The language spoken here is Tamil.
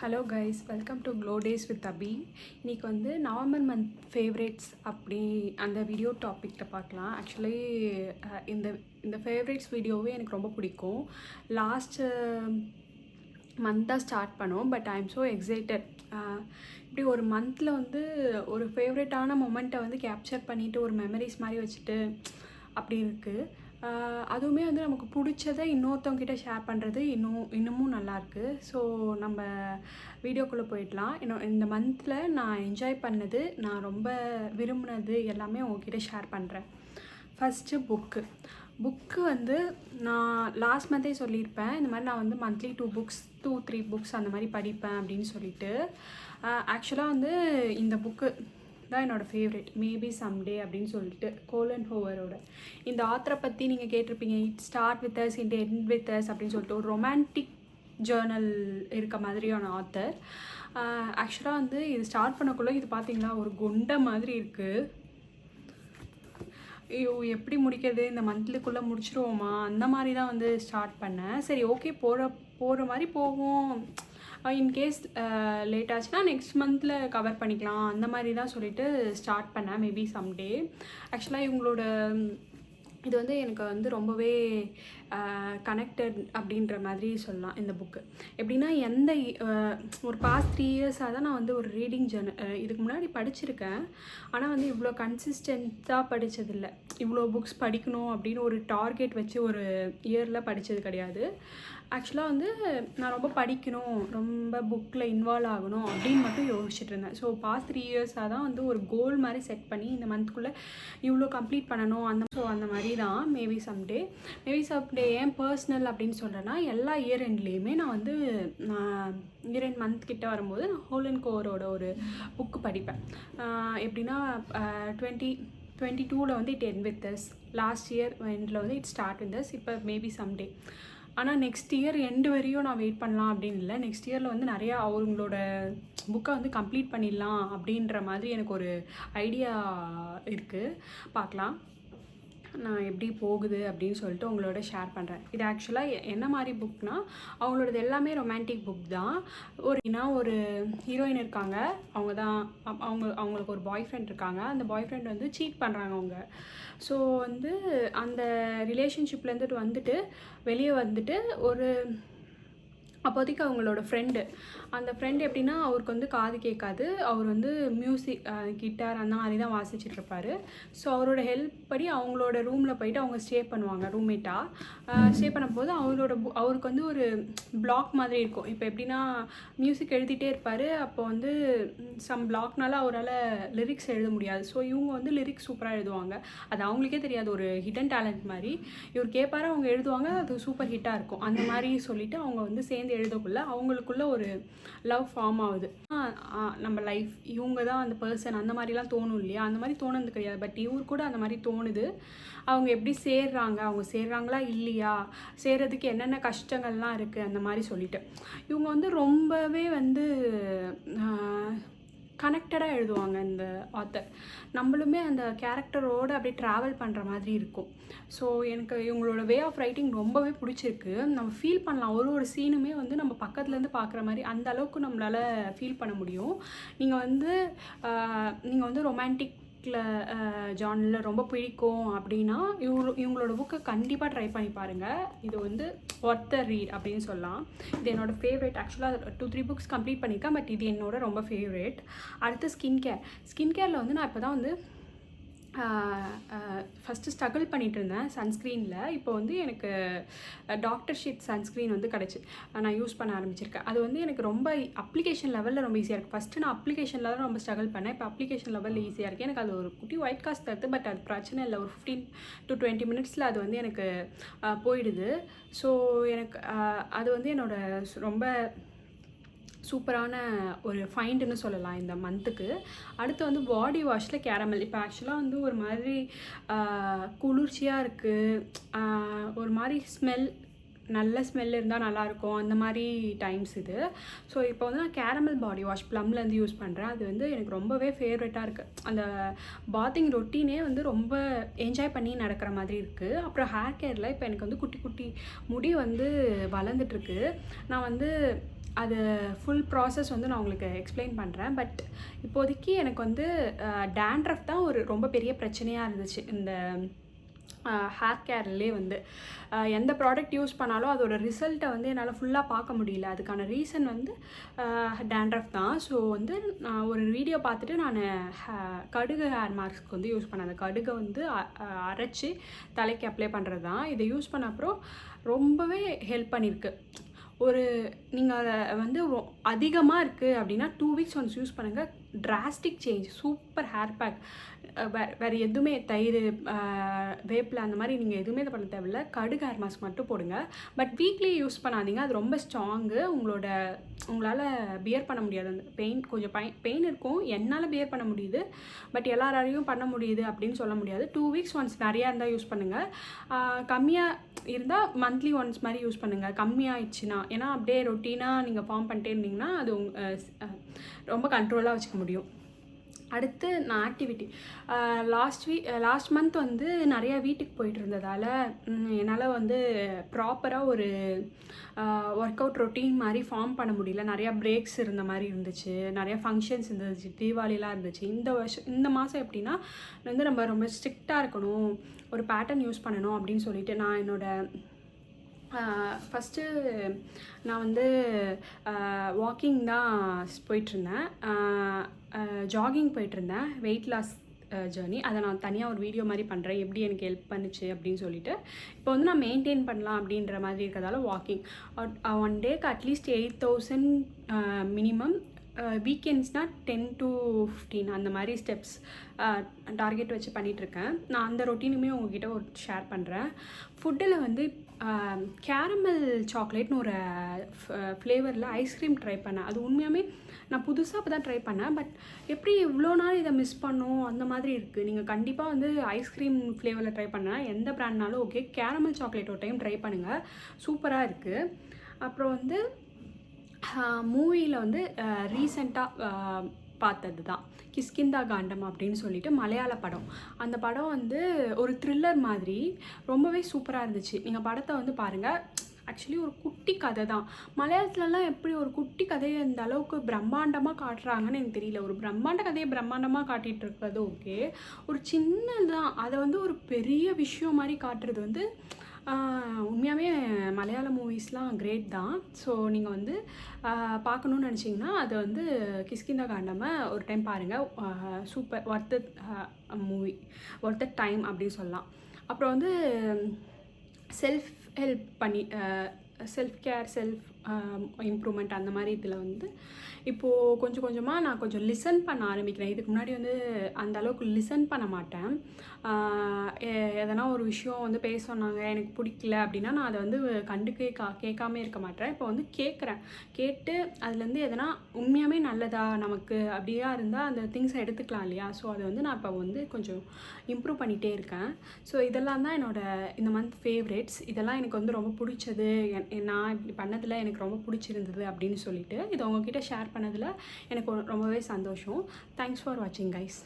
Hello guys, welcome to glow days with Abhi. இன்றைக்கி வந்து நவம்பர் மந்த் ஃபேவரேட்ஸ் அப்படி அந்த வீடியோ டாப்பிக்கில் பார்க்கலாம். ஆக்சுவலி இந்த இந்த ஃபேவரேட்ஸ் வீடியோவே எனக்கு ரொம்ப பிடிக்கும். லாஸ்ட்டு மந்த் தான் ஸ்டார்ட் பண்ணோம், but I am so excited. இப்படி ஒரு மந்தில் வந்து ஒரு ஃபேவரட்டான மொமெண்ட்டை வந்து கேப்சர் பண்ணிவிட்டு ஒரு மெமரிஸ் மாதிரி வச்சுட்டு அப்படி இருக்குது. அதுவுமே வந்து நமக்கு பிடிச்சதை இன்னொருத்தவங்கிட்ட ஷேர் பண்ணுறது இன்னமும் நல்லாயிருக்கு. ஸோ நம்ம வீடியோக்குள்ளே போயிடலாம். இந்த மந்தில் நான் என்ஜாய் பண்ணது, நான் ரொம்ப விரும்பினது எல்லாமே உங்ககிட்ட ஷேர் பண்ணுறேன். ஃபஸ்ட்டு புக்கு வந்து நான் லாஸ்ட் மந்தே சொல்லியிருப்பேன், இந்த மாதிரி நான் வந்து மந்த்லி 2-3 புக்ஸ் அந்த மாதிரி படிப்பேன் அப்படின்னு சொல்லிட்டு. ஆக்சுவலாக வந்து இந்த புக்கு தான் என்னோடய ஃபேவரட், மேபி சம்டே அப்படின்னு சொல்லிட்டு கோலன் ஹோவரோட. இந்த ஆத்தரை பற்றி நீங்கள் கேட்டிருப்பீங்க, it start with us it end with us அப்படின்னு சொல்லிட்டு ஒரு ரொமான்டிக் ஜேர்னல் இருக்க மாதிரியான ஆத்தர். ஆக்சுவலாக வந்து இது ஸ்டார்ட் பண்ணக்குள்ளே இது பார்த்தீங்களா ஒரு கொண்ட மாதிரி இருக்குது. ஐயோ எப்படி முடிக்கிறது, இந்த மந்த்லிக்குள்ளே முடிச்சிருவோமா அந்த மாதிரி தான் வந்து ஸ்டார்ட் பண்ணேன். சரி ஓகே, போகிற மாதிரி போவோம், இன்கேஸ் லேட் ஆச்சுன்னா நெக்ஸ்ட் மந்தில் கவர் பண்ணிக்கலாம் அந்த மாதிரி தான் சொல்லிட்டு ஸ்டார்ட் பண்ணேன், மேபி சம்டே. ஆக்சுவலாக இவங்களோட இது வந்து எனக்கு வந்து ரொம்பவே கனெக்டட் அப்படின்ற மாதிரி சொல்லலாம். இந்த புக்கு எப்படின்னா ஒரு பாஸ்ட் 3 இயர்ஸாக தான் நான் வந்து ஒரு ரீடிங் இதுக்கு முன்னாடி படிச்சிருக்கேன். ஆனால் வந்து இவ்வளோ கன்சிஸ்டண்ட்டாக படித்ததில்லை. இவ்வளோ புக்ஸ் படிக்கணும் அப்படின்னு ஒரு டார்கெட் வச்சு ஒரு இயரில் படித்தது கிடையாது. ஆக்சுவலாக வந்து நான் ரொம்ப படிக்கணும், ரொம்ப புக்கில் இன்வால்வ் ஆகணும் அப்படின்னு மட்டும் யோசிச்சுட்டு இருந்தேன். ஸோ பாஸ்ட் 3 இயர்ஸாக தான் வந்து ஒரு கோல் மாதிரி செட் பண்ணி இந்த மந்த்குள்ளே இவ்வளோ கம்ப்ளீட் பண்ணணும் அந்த மாதிரி தான். மேபி சம்டே ஏன் பர்சனல் அப்படின்னு சொல்கிறேன்னா, எல்லா இயர் எண்ட்லேயுமே நான் வந்து இயர் எண்ட் மந்த் கிட்ட வரும்போது நான் ஹோலன் கோவரோட ஒரு புக்கு படிப்பேன். எப்படின்னா 2022 வந்து it end with us, last year எண்டில் வந்து இட் ஸ்டார்ட் வித் அஸ், இப்போ மேபி சம்டே. ஆனால் நெக்ஸ்ட் இயர் எண்டு வரையும் நான் வெயிட் பண்ணலாம் அப்படின்னு இல்லை. நெக்ஸ்ட் இயரில் வந்து நிறையா அவங்களோட புக்கை வந்து கம்ப்ளீட் பண்ணிடலாம் அப்படின்ற மாதிரி எனக்கு ஒரு ஐடியா இருக்குது. பார்க்கலாம் நான் எப்படி போகுது அப்படின்னு சொல்லிட்டு உங்களோட ஷேர் பண்ணுறேன். இது ஆக்சுவலாக என்ன மாதிரி புக்னால், அவங்களோடது எல்லாமே ரொமான்டிக் புக் தான். ஒரு ஹீரோயின் இருக்காங்க, அவங்களுக்கு ஒரு பாய் ஃப்ரெண்ட் இருக்காங்க. அந்த பாய் ஃப்ரெண்ட் வந்து சீட் பண்ணுறாங்க அவங்க. ஸோ வந்து அந்த ரிலேஷன்ஷிப்லேருந்து வந்துட்டு வெளியே வந்துட்டு அப்போதைக்கு அவங்களோட அந்த ஃப்ரெண்டு எப்படின்னா, அவருக்கு வந்து காது கேட்காது. அவர் வந்து மியூசிக் கிட்டார் அந்த மாதிரி தான் வாசிச்சிட்ருப்பார். ஸோ அவரோட ஹெல்ப் படி அவங்களோட ரூமில் போயிட்டு அவங்க ஸ்டே பண்ணுவாங்க ரூம்மேட்டாக. ஸ்டே பண்ணும்போது அவருக்கு வந்து ஒரு பிளாக் மாதிரி இருக்கும். இப்போ எப்படின்னா மியூசிக் எழுதிட்டே இருப்பார், அப்போ வந்து சம் பிளாக்னால அவரால் லிரிக்ஸ் எழுத முடியாது. ஸோ இவங்க வந்து லிரிக்ஸ் சூப்பராக எழுதுவாங்க. அது அவங்களுக்கே தெரியாது, ஒரு ஹிடன் டேலண்ட் மாதிரி. இவர் கேட்பாரு, அவங்க எழுதுவாங்க, அது சூப்பர் ஹிட்டாக இருக்கும். அந்த மாதிரி சொல்லிவிட்டு அவங்க வந்து சேர்ந்து எழுதக்குள்ள அவங்களுக்குள்ள ஒரு லவ் ஃபார்ம் ஆகுது. நம்ம லைஃப் இவங்க தான் அந்த பர்சன் அந்த மாதிரிலாம் தோணும் இல்லையா, அந்த மாதிரி தோணுது கிடையாது. பட் இவர் கூட அந்த மாதிரி தோணுது. அவங்க எப்படி அவங்க சேர்றாங்களா இல்லையா, சேர்றதுக்கு என்னென்ன கஷ்டங்கள்லாம் இருக்குது அந்த மாதிரி சொல்லிட்டு இவங்க வந்து ரொம்பவே வந்து கனெக்டடாக எழுதுவாங்க இந்த ஆத்தர். நம்மளுமே அந்த கேரக்டரோடு அப்படியே ட்ராவல் பண்ணுற மாதிரி இருக்கும். ஸோ எனக்கு இவங்களோட வே ஆஃப் ரைட்டிங் ரொம்பவே பிடிச்சிருக்கு. நம்ம ஃபீல் பண்ணலாம், ஒரு சீனுமே வந்து நம்ம பக்கத்துலேருந்து பார்க்குற மாதிரி அந்த அளவுக்கு நம்மளால் ஃபீல் பண்ண முடியும். நீங்கள் வந்து ரொமான்டிக் ஜானரில் ரொம்ப பிடிக்கும் அப்படின்னா இவங்களோட புக்கை கண்டிப்பாக ட்ரை பண்ணி பாருங்கள். இது வந்து ஒர்த் த ரீட் அப்படின்னு சொல்லலாம். இது என்னோடய ஃபேவரட். ஆக்சுவலாக 2-3 புக்ஸ் கம்ப்ளீட் பண்ணியிருக்கேன், பட் இது என்னோட ரொம்ப ஃபேவரட். அடுத்து ஸ்கின் கேரில் வந்து நான் இப்போ தான் வந்து ஃபஸ்ட்டு ஸ்ட்ரகிள் பண்ணிகிட்டு இருந்தேன் சன்ஸ்க்ரீனில். இப்போ வந்து எனக்கு டாக்டர் ஷீட் சன்ஸ்க்ரீன் வந்து கிடச்சி நான் யூஸ் பண்ண ஆரம்பிச்சிருக்கேன். அது வந்து எனக்கு ரொம்ப அப்ளிகேஷன் லெவலில் ரொம்ப ஈஸியாக இருக்குது. ஃபஸ்ட்டு நான் அப்ளிகேஷன் லெவலில் ரொம்ப ஸ்ட்ரகிள் பண்ணேன், இப்போ அப்ளிகேஷன் லெவலில் ஈஸியாக இருக்குது. எனக்கு அது ஒரு குட்டி ஒயிட் காஸ்ட் தருது, பட் அது பிரச்சனை இல்லை. ஒரு 15-20 மினிட்ஸில் அது வந்து எனக்கு போயிடுது. ஸோ எனக்கு அது வந்து என்னோடய ரொம்ப சூப்பரான ஒரு ஃபைண்டுன்னு சொல்லலாம் இந்த மந்த்துக்கு. அடுத்து வந்து பாடி வாஷில் கேரமல். இப்போ ஆக்சுவலாக வந்து ஒரு மாதிரி குளிர்ச்சியாக இருக்குது, ஒரு மாதிரி நல்ல ஸ்மெல் இருந்தால் நல்லாயிருக்கும், அந்த மாதிரி டைம்ஸ் இது. ஸோ இப்போ வந்து நான் கேரமல் பாடி வாஷ் ப்ளம்லேருந்து யூஸ் பண்ணுறேன். அது வந்து எனக்கு ரொம்பவே ஃபேவரட்டாக இருக்குது. அந்த பாத்திங் ரொட்டீனே வந்து ரொம்ப என்ஜாய் பண்ணி நடக்கிற மாதிரி இருக்குது. அப்புறம் ஹேர் கேரில் இப்போ எனக்கு வந்து குட்டி குட்டி முடி வந்து வளர்ந்துட்டுருக்கு. நான் வந்து அது ஃபுல் ப்ராசஸ் வந்து நான் உங்களுக்கு எக்ஸ்பிளைன் பண்ணுறேன். பட் இப்போதைக்கு எனக்கு வந்து டேண்ட்ரஃப் தான் ஒரு ரொம்ப பெரிய பிரச்சனையாக இருந்துச்சு இந்த ஹேர் கேர்லேயே வந்து. எந்த ப்ராடக்ட் யூஸ் பண்ணாலும் அதோட ரிசல்ட்டை வந்து என்னால் ஃபுல்லாக பார்க்க முடியல. அதுக்கான ரீசன் வந்து டேண்ட்ரஃப் தான். ஸோ வந்து நான் ஒரு வீடியோ பார்த்துட்டு நான் கடுகு ஹேர் மாஸ்க் வந்து யூஸ் பண்ணேன். அந்த கடுகை வந்து அரைச்சி தலைக்கு அப்ளை பண்ணுறது தான். இதை யூஸ் பண்ண அப்புறம் ரொம்பவே ஹெல்ப் பண்ணியிருக்கு. ஒரு நீங்கள் அதை வந்து அதிகமாக இருக்குது அப்படின்னா 2 வீக்ஸ் ஒன்ஸ் யூஸ் பண்ணுங்கள். Drastic change, super hair pack. வேறு எதுவுமே தயிர், வேப்பில் அந்த மாதிரி நீங்கள் எதுவுமே இது பண்ண தேவையில்ல. கடுகு ஹேர் மாஸ்க் மட்டும் போடுங்க. பட் வீக்லி யூஸ் பண்ணாதீங்க. அது ரொம்ப ஸ்ட்ராங்கு. உங்களால் பியர் பண்ண முடியாது. அந்த கொஞ்சம் பெயின் இருக்கும். என்னால் பியர் பண்ண முடியுது, பட் எல்லாராலையும் பண்ண முடியுது அப்படின்னு சொல்ல முடியாது. 2 வீக்ஸ் ஒன்ஸ் நிறையா இருந்தால் யூஸ் பண்ணுங்கள். கம்மியாக இருந்தால் மந்த்லி ஒன்ஸ் மாதிரி யூஸ் பண்ணுங்கள். கம்மியாகிடுச்சுன்னா, ஏன்னா அப்படியே ரொட்டீனாக நீங்கள் ஃபார்ம் பண்ணிட்டே இருந்தீங்கன்னா அது ரொம்ப கண்ட்ரோலாக வச்சுக்க முடியும். அடுத்து நான் ஆக்டிவிட்டி லாஸ்ட் மந்த் வந்து நிறையா வீட்டுக்கு போயிட்டு இருந்ததால் என்னால் வந்து ப்ராப்பராக ஒரு ஒர்க் அவுட் ரொட்டீன் மாதிரி ஃபார்ம் பண்ண முடியல. நிறையா பிரேக்ஸ் இருந்த மாதிரி இருந்துச்சு, நிறையா ஃபங்க்ஷன்ஸ் இருந்துச்சு, தீபாவளிலாம் இருந்துச்சு. இந்த மாதம் எப்படின்னா வந்து நம்ம ரொம்ப ஸ்ட்ரிக்டாக இருக்கணும், ஒரு பேட்டர்ன் யூஸ் பண்ணணும் அப்படின்னு சொல்லிட்டு நான் ஃபஸ்ட்டு நான் வந்து வாக்கிங் தான் போயிட்டுருந்தேன், ஜாகிங் போயிட்டுருந்தேன், வெயிட் லாஸ் ஜேர்னி. அதை நான் தனியாக ஒரு வீடியோ மாதிரி பண்ணுறேன், எப்படி எனக்கு ஹெல்ப் பண்ணிச்சு அப்படின்னு சொல்லிட்டு. இப்போ வந்து நான் மெயின்டைன் பண்ணலாம் அப்படின்ற மாதிரி இருக்கிறதால வாக்கிங் 1 டேக்கு அட்லீஸ்ட் 8,000 மினிமம். வீக்கெண்ட்ஸ்னால் 10 to 15 அந்த மாதிரி ஸ்டெப்ஸ் டார்கெட் வச்சு பண்ணிகிட்ருக்கேன். நான் அந்த ரொட்டீனுமே உங்ககிட்ட ஷேர் பண்ணுறேன். ஃபுட்டில் வந்து கேரமல் சாக்லேட்னு ஒரு ஃப்ளேவரில் ஐஸ்கிரீம் ட்ரை பண்ணேன். அது உண்மையாகவே நான் புதுசாக இப்போ தான் ட்ரை பண்ணேன். பட் எப்படி இவ்வளோ நாள் இதை மிஸ் பண்ணோம் அந்த மாதிரி இருக்குது. நீங்கள் கண்டிப்பாக வந்து ஐஸ்கிரீம் ஃப்ளேவரில் ட்ரை பண்ணால் எந்த ப்ராண்ட்னாலும் ஓகே, கேரமல் சாக்லேட் ஒரு டைம் ட்ரை பண்ணுங்கள், சூப்பராக இருக்குது. அப்புறம் வந்து மூவியில் வந்து ரீசெண்டாக பார்த்தது தான் கிஷ்கிந்தா காண்டம் அப்படின்னு சொல்லிட்டு மலையாள படம். அந்த படம் வந்து ஒரு த்ரில்லர் மாதிரி ரொம்பவே சூப்பராக இருந்துச்சு. நீங்கள் படத்தை வந்து பாருங்கள். ஆக்சுவலி ஒரு குட்டி கதை தான். மலையாளத்துலலாம் எப்படி ஒரு குட்டி கதையை இந்த அளவுக்கு பிரம்மாண்டமாக காட்டுறாங்கன்னு எனக்கு தெரியல. ஒரு பிரம்மாண்ட கதையை பிரம்மாண்டமாக காட்டிகிட்டு இருக்கிறது ஓகே, ஒரு சின்னதான் அதை வந்து ஒரு பெரிய விஷயம் மாதிரி காட்டுறது வந்து உண்மையாகவே மலையாள மூவிஸ்லாம் கிரேட் தான். ஸோ நீங்கள் வந்து பார்க்கணுன்னு நினச்சிங்கன்னா அது வந்து கிஷ்கிந்தா காண்டமை ஒரு டைம் பாருங்கள். Super worth movie, worth time அப்படின்னு சொல்லலாம். அப்புறம் வந்து self help self care, self improvement அந்த மாதிரி இதில் வந்து இப்போது கொஞ்சம் கொஞ்சமாக நான் கொஞ்சம் லிசன் பண்ண ஆரம்பிக்கிறேன். இதுக்கு முன்னாடி வந்து அந்த அளவுக்கு லிசன் பண்ண மாட்டேன். எதனா ஒரு விஷயம் வந்து பேச சொன்னாங்க, எனக்கு பிடிக்கல அப்படின்னா நான் அதை வந்து கேட்காம இருக்க மாட்டேன். இப்போ வந்து கேட்டு அதுலேருந்து எதனா உண்மையாகவே நல்லதா நமக்கு அப்படியா இருந்தால் அந்த திங்ஸை எடுத்துக்கலாம் இல்லையா. ஸோ அதை வந்து நான் இப்போ வந்து கொஞ்சம் இம்ப்ரூவ் பண்ணிகிட்டே இருக்கேன். ஸோ இதெல்லாம் தான் இந்த மந்த் ஃபேவரேட்ஸ். இதெல்லாம் எனக்கு வந்து ரொம்ப பிடிச்சது, நான் இப்படி பண்ணதில் எனக்கு ரொம்ப பிடிச்சிருந்தது அப்படின்னு சொல்லிட்டு இதை உங்ககிட்ட ஷேர் பண்ணதில் எனக்கு ரொம்பவே சந்தோஷம். தேங்க்ஸ் ஃபார் வாட்சிங் கைஸ்.